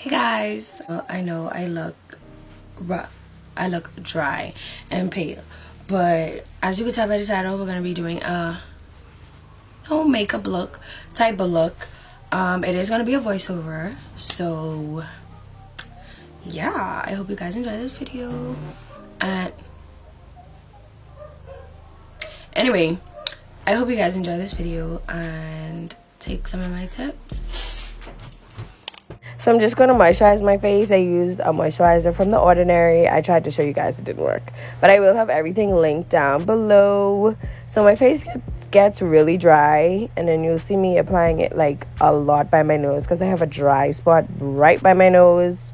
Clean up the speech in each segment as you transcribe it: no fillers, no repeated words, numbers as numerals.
Hey guys, I know I look rough, I look dry and pale, but as you can tell by the title, we're gonna be doing a no makeup look type of look. It is gonna be a voiceover, so yeah, I hope you guys enjoy this video. And anyway, I hope you guys enjoy this video and take some of my tips. So I'm just going to moisturize my face. I used a moisturizer from The Ordinary. I tried to show you guys, it didn't work. But I will have everything linked down below. So my face gets really dry. And then you'll see me applying it like a lot by my nose, because I have a dry spot right by my nose.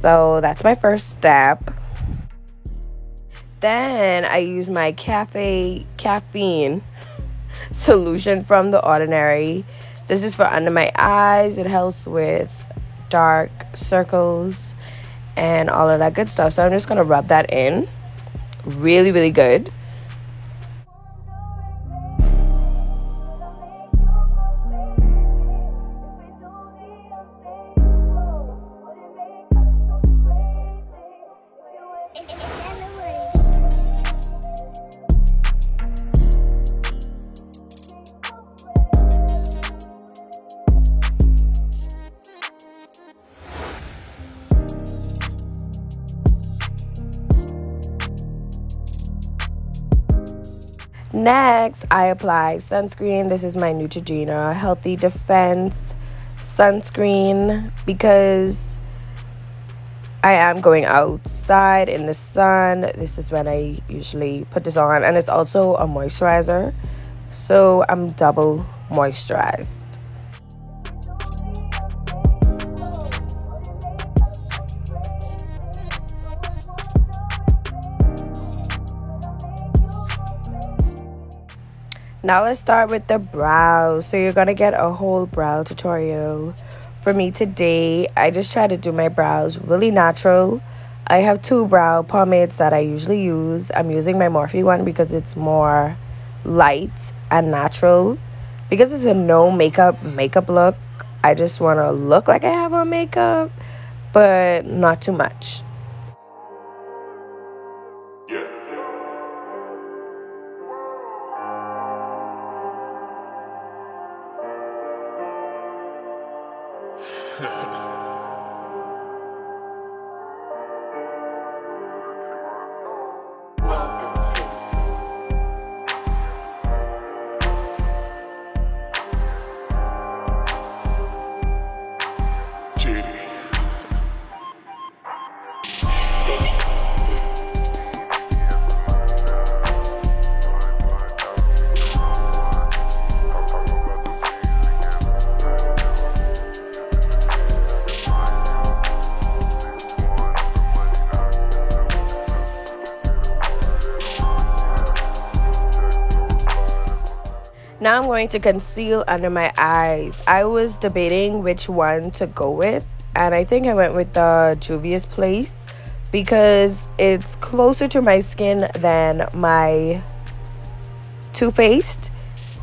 So that's my first step. Then I use my caffeine solution from The Ordinary. This is for under my eyes. It helps with dark circles and all of that good stuff. So I'm just going to rub that in really, really good. Next, I apply sunscreen. This is my Neutrogena Healthy Defense sunscreen, because I am going outside in the sun. This is when I usually put this on, and it's also a moisturizer, so I'm double moisturized. Now let's start with the brows. So you're going to get a whole brow tutorial for me today. I just try to do my brows really natural. I have two brow pomades that I usually use. I'm using my Morphe one because it's more light and natural. Because it's a no makeup look, I just want to look like I have on makeup, but not too much. Now I'm going to conceal under my eyes. I was debating which one to go with, and I think I went with the Juvia's Place because it's closer to my skin than my Too Faced.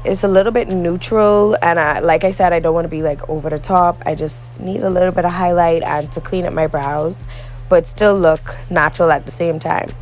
It's a little bit neutral, and like I said, I don't want to be like over the top. I just need a little bit of highlight and to clean up my brows, but still look natural at the same time.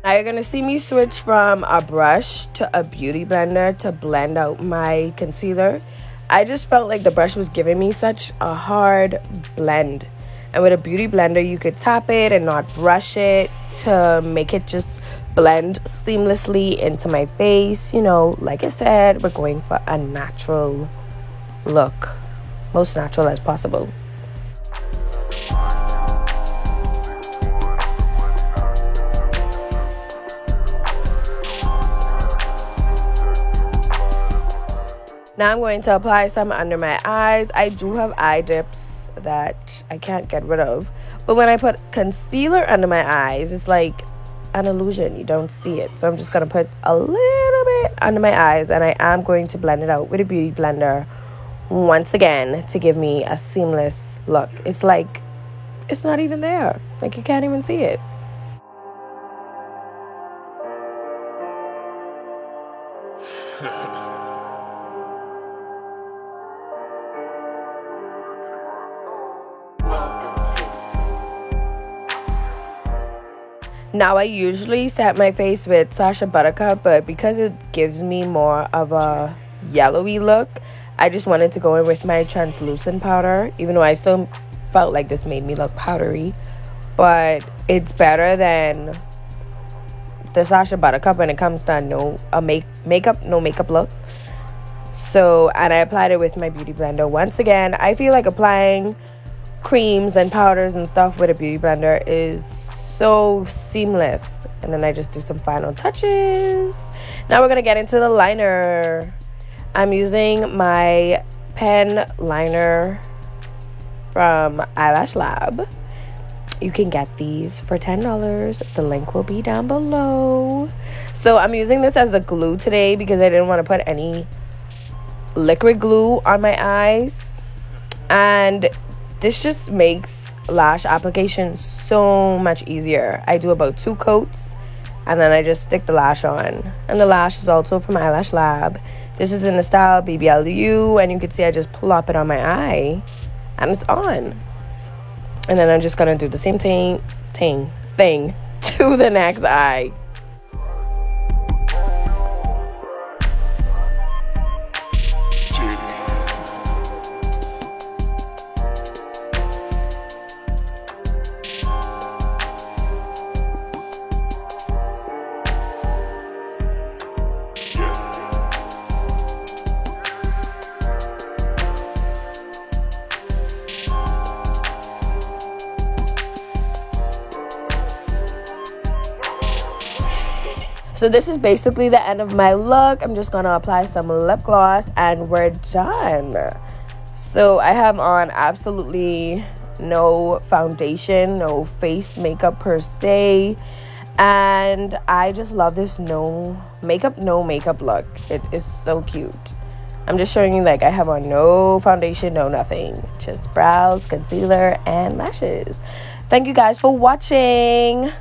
Now you're going to see me switch from a brush to a beauty blender to blend out my concealer. I just felt like the brush was giving me such a hard blend. And with a beauty blender, you could tap it and not brush it to make it just blend seamlessly into my face. You know, like I said, we're going for a natural look. Most natural as possible. Now I'm going to apply some under my eyes. I do have eye dips that I can't get rid of. But when I put concealer under my eyes, it's like an illusion. You don't see it. So I'm just going to put a little bit under my eyes. And I am going to blend it out with a beauty blender once again to give me a seamless look. It's like it's not even there. Like you can't even see it. Now I usually set my face with Sacha Buttercup, but because it gives me more of a yellowy look, I just wanted to go in with my translucent powder, even though I still felt like this made me look powdery. But it's better than the Sacha Buttercup when it comes to no makeup look. So, and I applied it with my beauty blender. Once again, I feel like applying creams and powders and stuff with a beauty blender is so seamless. And then I just do some final touches. Now we're gonna get into the liner. I'm using my pen liner from Eyelash Lab. You can get these for $10. The link will be down below. So I'm using this as a glue today because I didn't want to put any liquid glue on my eyes. And this just makes lash application so much easier. I do about 2 coats and then I just stick the lash on. And the lash is also from Eyelash Lab. This is in the style BBLU, and you can see I just plop it on my eye and it's on. And then I'm just gonna do the same thing to the next eye. So this is basically the end of my look. I'm just gonna apply some lip gloss and we're done. So I have on absolutely no foundation, no face makeup per se, and I just love this no makeup look. It is so cute. I'm just showing you, like, I have on no foundation, no nothing, just brows, concealer, and lashes. Thank you guys for watching.